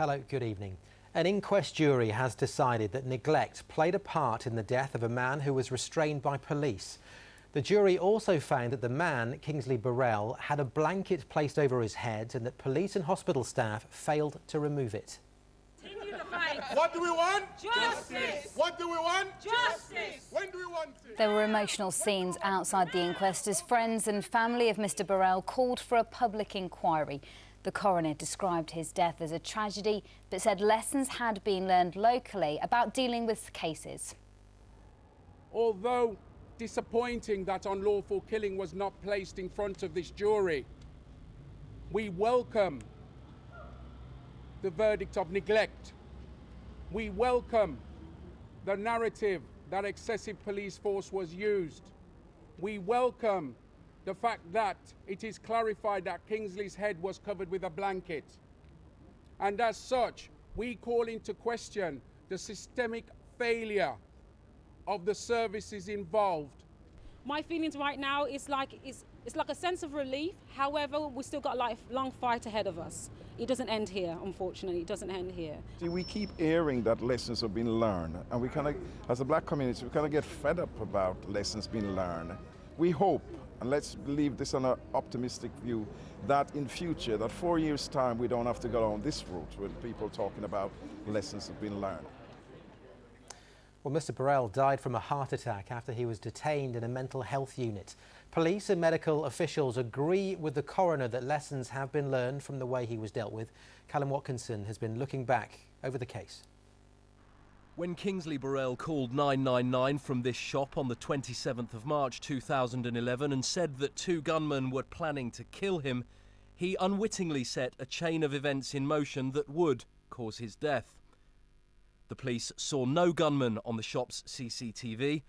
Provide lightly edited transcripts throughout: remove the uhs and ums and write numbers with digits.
Hello, good evening. An inquest jury has decided that neglect played a part in the death of a man who was restrained by police. The jury also found that the man, Kingsley Burrell, had a blanket placed over his head and that police and hospital staff failed to remove it. Continue the fight. What do we want? Justice. What do we want? Justice. When do we want it? There were emotional scenes outside the inquest as friends and family of Mr Burrell called for a public inquiry. The coroner described his death as a tragedy but said lessons had been learned locally about dealing with cases. Although disappointing that unlawful killing was not placed in front of this jury, we welcome the verdict of neglect. We welcome the narrative that excessive police force was used. We welcome the fact that it is clarified that Kingsley's head was covered with a blanket. And as such, we call into question the systemic failure of the services involved. My feelings right now is like it's like a sense of relief. However, we've still got a lifelong fight ahead of us. It doesn't end here, unfortunately. It doesn't end here. See, we keep hearing that lessons have been learned, and we kind of, as a black community, we kind of get fed up about lessons being learned. We hope, and let's leave this on an optimistic view, that in future, that 4 years' time, we don't have to go on this route with people talking about lessons have been learned. Well, Mr Burrell died from a heart attack after he was detained in a mental health unit. Police and medical officials agree with the coroner that lessons have been learned from the way he was dealt with. Callum Watkinson has been looking back over the case. When Kingsley Burrell called 999 from this shop on the 27th of March 2011 and said that two gunmen were planning to kill him, he unwittingly set a chain of events in motion that would cause his death. The police saw no gunman on the shop's CCTV.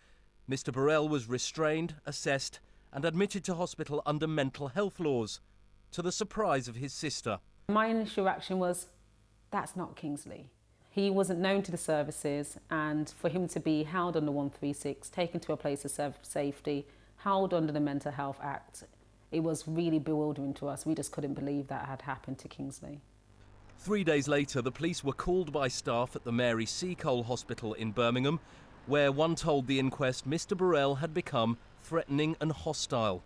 Mr Burrell was restrained, assessed and admitted to hospital under mental health laws, to the surprise of his sister. My initial reaction was, that's not Kingsley. He wasn't known to the services, and for him to be held under 136, taken to a place of safety, held under the Mental Health Act, it was really bewildering to us. We just couldn't believe that had happened to Kingsley. 3 days later, the police were called by staff at the Mary Seacole Hospital in Birmingham, where one told the inquest Mr Burrell had become threatening and hostile.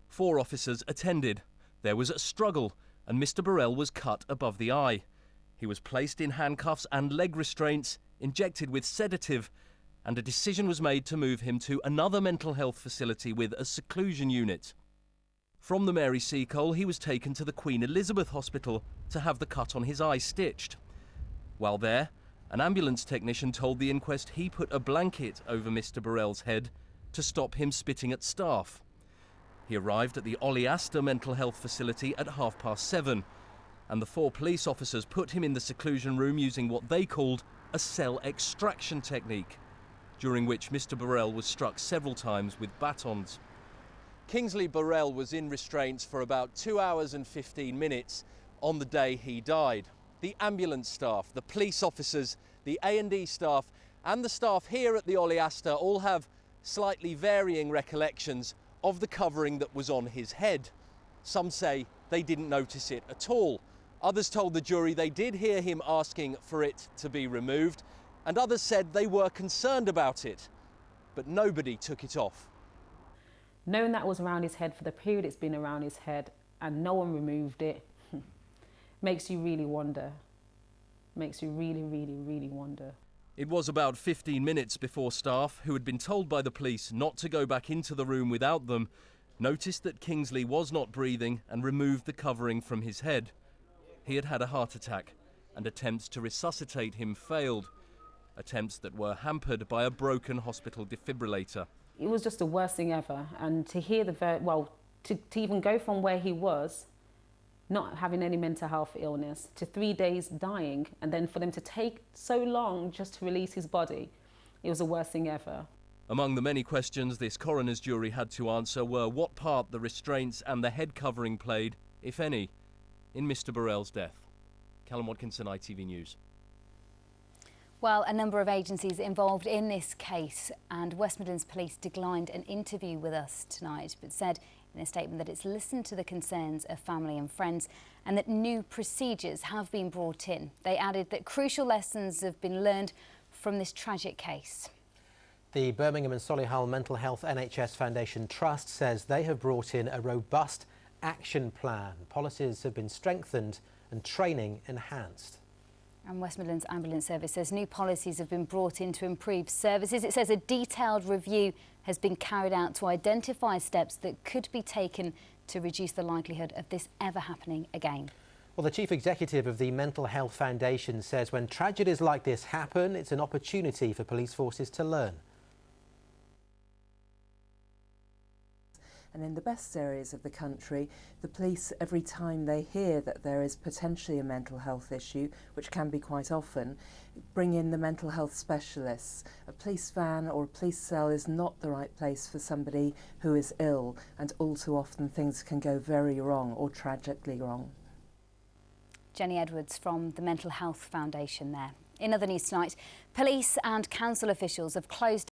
4 officers attended. There was a struggle, and Mr Burrell was cut above the eye. He was placed in handcuffs and leg restraints, injected with sedative, and a decision was made to move him to another mental health facility with a seclusion unit. From the Mary Seacole, he was taken to the Queen Elizabeth Hospital to have the cut on his eye stitched. While there, an ambulance technician told the inquest he put a blanket over Mr Burrell's head to stop him spitting at staff. He arrived at the Oleaster mental health facility at 7:30, and the 4 police officers put him in the seclusion room using what they called a cell extraction technique, during which Mr Burrell was struck several times with batons. Kingsley Burrell was in restraints for about 2 hours and 15 minutes on the day he died. The ambulance staff, the police officers, the A&E staff and the staff here at the Oleaster all have slightly varying recollections of the covering that was on his head. Some say they didn't notice it at all. Others told the jury they did hear him asking for it to be removed, and others said they were concerned about it, but nobody took it off. Knowing that was around his head for the period it's been around his head and no one removed it, makes you really wonder. Makes you really, really, really wonder. It was about 15 minutes before staff, who had been told by the police not to go back into the room without them, noticed that Kingsley was not breathing and removed the covering from his head. He had had a heart attack, and attempts to resuscitate him failed, attempts that were hampered by a broken hospital defibrillator. It was just the worst thing ever, and to hear to even go from where he was, not having any mental health illness, to 3 days dying, and then for them to take so long just to release his body, it was the worst thing ever. Among the many questions this coroner's jury had to answer were what part the restraints and the head covering played, if any, in Mr Burrell's death. Callum Watkinson, ITV News. Well, a number of agencies involved in this case, and West Midlands Police declined an interview with us tonight, but said in a statement that it's listened to the concerns of family and friends and that new procedures have been brought in. They added that crucial lessons have been learned from this tragic case. The Birmingham and Solihull Mental Health NHS Foundation Trust says they have brought in a robust action plan. Policies have been strengthened and training enhanced. And West Midlands Ambulance Service says new policies have been brought in to improve services. It says a detailed review has been carried out to identify steps that could be taken to reduce the likelihood of this ever happening again. Well, the Chief Executive of the Mental Health Foundation says when tragedies like this happen, it's an opportunity for police forces to learn. And in the best areas of the country, the police, every time they hear that there is potentially a mental health issue, which can be quite often, bring in the mental health specialists. A police van or a police cell is not the right place for somebody who is ill, and all too often things can go very wrong or tragically wrong. Jenny Edwards from the Mental Health Foundation there. In other news tonight, police and council officials have closed